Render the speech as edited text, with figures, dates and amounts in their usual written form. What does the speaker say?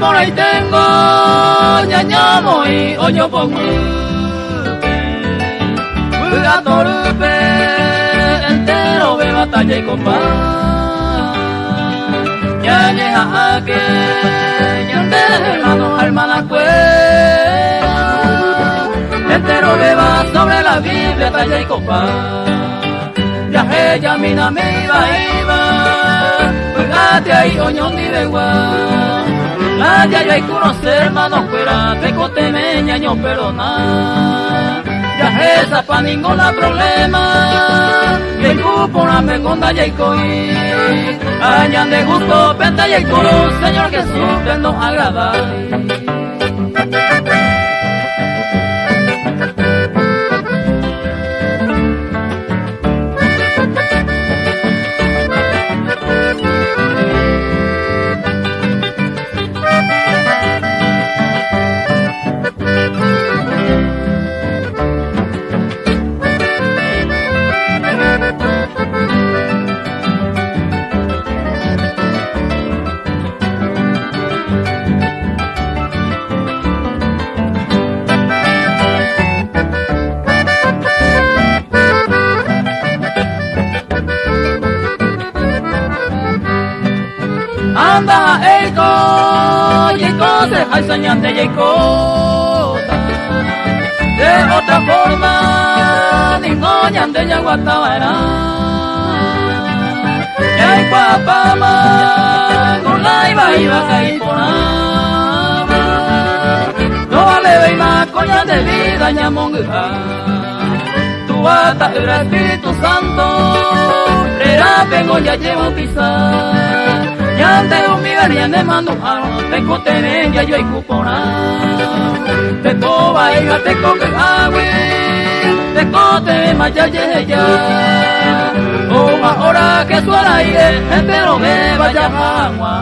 por ahí tengo ñañamo y oño pongupe, Gatorupe, entero ve batalla y combate, ñañeja que ñande hermano hermana cuera, entero beba sobre la Biblia talla y combate, viaje ya mina me iba, pegate ahí oñón di begua. La ya y conocer hermanos fuera, te coteme ñaño perdona. Ya esa pa ninguna problema, que el cupo la meconda ya y coi. Añan de gusto, penta y coro, Señor Jesús, que nos agrada. Anda Eiko se jaisañan de Yeikota. De otra forma, ningoñan de Yaguatabaera. Yaikuapama, con la iba caiponama. No vale veima coña de vida ñamonguja. Tu ata era Espíritu Santo, era vengo ya lleva pisar. Yante umigaria ne mando aro, te cotenen ya yo y cupona. Te toba y te coque agüe, te cote maya ya. Oh, ahora que suena aire, entero me vaya agua.